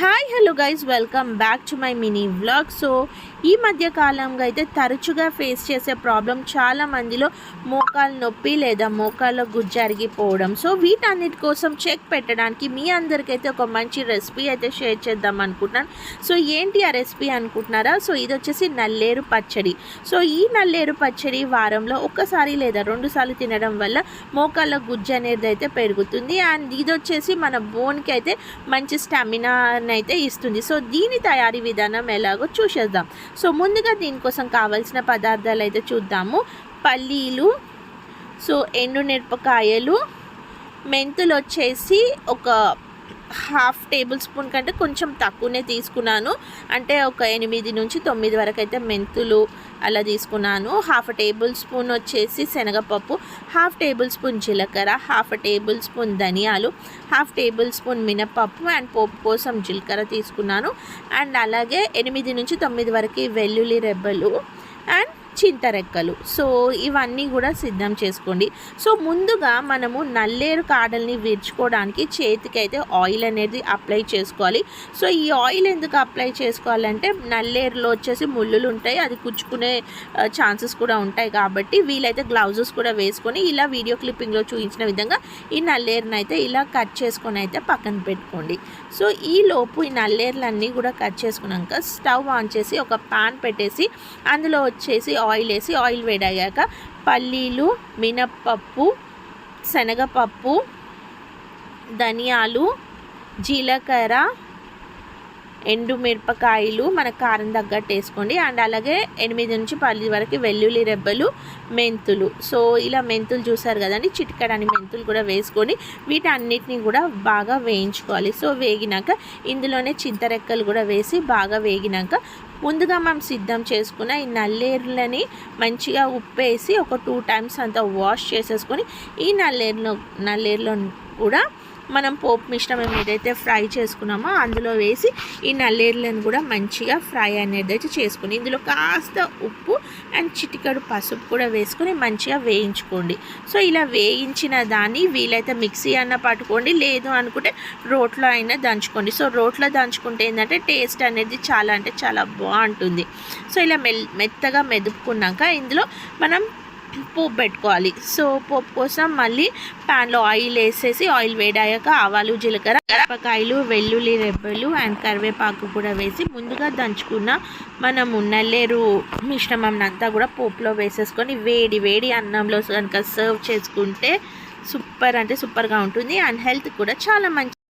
Hi hello guys, welcome back to my mini vlog. So ఈ మధ్య కాలంగా అయితే తరచుగా ఫేస్ చేసే ప్రాబ్లం చాలా మందిలో మోకాలు నొప్పి లేదా మోకాళ్ళ గుజ్జు అరిగిపోవడం. సో వీటన్నిటి కోసం చెక్ పెట్టడానికి మీ అందరికైతే ఒక మంచి రెసిపీ అయితే షేర్ చేద్దాం అనుకుంటున్నాను. సో ఏంటి ఆ రెసిపీ అనుకుంటున్నారా? సో ఇది వచ్చేసి నల్లేరు పచ్చడి. సో ఈ నల్లేరు పచ్చడి వారంలో ఒక్కసారి లేదా 2 సార్లు తినడం వల్ల మోకాళ్ళ గుజ్జు అనేది అయితే పెరుగుతుంది. అండ్ ఇది వచ్చేసి మన బోన్కి అయితే మంచి స్టామినా అయితే ఇస్తుంది. సో దీని తయారీ విధానం ఎలాగో చూసేద్దాం. సో ముందుగా దీనికోసం కావాల్సిన పదార్థాలు అయితే చూద్దాము. పల్లీలు, సో ఎండుమిరపకాయలు, మెంతులు వచ్చేసి ఒక 1/2 టేబుల్ స్పూన్ కంటే కొంచెం తక్కువనే తీసుకున్నాను. అంటే ఒక 8 నుంచి 9 వరకు అయితే మెంతులు అలా తీసుకున్నాను. 1/2 టేబుల్ స్పూన్ వచ్చేసి శనగపప్పు, 1/2 టేబుల్ స్పూన్ జీలకర్ర, 1/2 టేబుల్ స్పూన్ ధనియాలు, 1/2 టేబుల్ స్పూన్ మినపప్పు అండ్ పోపు కోసం జీలకర్ర తీసుకున్నాను. అండ్ అలాగే 8 నుంచి 9 వరకు వెల్లుల్లి రెబ్బలు అండ్ చింతరెక్కలు. సో ఇవన్నీ కూడా సిద్ధం చేసుకోండి. సో ముందుగా మనము నల్లేరు కాడల్ని విరుచుకోవడానికి చేతికి అయితే ఆయిల్ అనేది అప్లై చేసుకోవాలి. సో ఈ ఆయిల్ ఎందుకు అప్లై చేసుకోవాలంటే నల్లేరులో వచ్చేసి ముళ్ళులు ఉంటాయి, అది కుచ్చుకునే ఛాన్సెస్ కూడా ఉంటాయి. కాబట్టి వీలైతే గ్లౌజెస్ కూడా వేసుకొని ఇలా వీడియో క్లిప్పింగ్లో చూపించిన విధంగా ఈ నల్లేరుని అయితే ఇలా కట్ చేసుకొని అయితే పక్కన పెట్టుకోండి. సో ఈ లోపు ఈ నల్లేరులన్నీ కూడా కట్ చేసుకున్నాక స్టవ్ ఆన్ చేసి ఒక పాన్ పెట్టేసి అందులో వచ్చేసి ఆయిల్ వేసి ఆయిల్ వేడయ్యాక పల్లీలు, మినప్పప్పు, శనగపప్పు, ధనియాలు, జీలకర్ర, ఎండుమిరపకాయలు మన కారం తగ్గట్టు వేసుకోండి. అండ్ అలాగే 8 నుంచి 10 వరకు వెల్లుల్లి రెబ్బలు, మెంతులు. సో ఇలా మెంతులు చూసారు కదండి, చిటికడని మెంతులు కూడా వేసుకొని వీటన్నిటిని కూడా బాగా వేయించుకోవాలి. సో వేగినాక ఇందులోనే చింతరెక్కలు కూడా వేసి బాగా వేగినాక ముందుగా మనం సిద్ధం చేసుకున్న ఈ నల్లేరులని మంచిగా ఉప్పేసి ఒక 2 టైమ్స్ అంతా వాష్ చేసేసుకొని ఈ నల్లేరులో కూడా మనం పోపు మిశ్రమం ఏదైతే ఫ్రై చేసుకున్నామో అందులో వేసి ఈ నల్లేరులను కూడా మంచిగా ఫ్రై అనేది అయితే చేసుకుని ఇందులో కాస్త ఉప్పు అండ్ చిటికెడు పసుపు కూడా వేసుకొని మంచిగా వేయించుకోండి. సో ఇలా వేయించిన దాన్ని వీలైతే మిక్సీ అన్న పట్టుకోండి, లేదు అనుకుంటే రోట్లో అయినా దంచుకోండి. సో రోట్లో దంచుకుంటే ఏంటంటే టేస్ట్ అనేది చాలా అంటే చాలా బాగుంటుంది. సో ఇలా మెత్తగా మెదుపుకున్నాక ఇందులో మనం పోపు పెట్టుకోవాలి. సో పోపు కోసం మళ్ళీ ప్యాన్లో ఆయిల్ వేసేసి ఆయిల్ వేడాక ఆవాలు, జీలకర్ర, మిరపకాయలు, వెల్లుల్లి రెబ్బలు అండ్ కరివేపాకు కూడా వేసి ముందుగా దంచుకున్న మనము నల్లేరు మిశ్రమం అంతా కూడా పోపులో వేసేసుకొని వేడి వేడి అన్నంలో కనుక సర్వ్ చేసుకుంటే సూపర్ అంటే సూపర్గా ఉంటుంది. అండ్ హెల్త్ కూడా చాలా మంచి.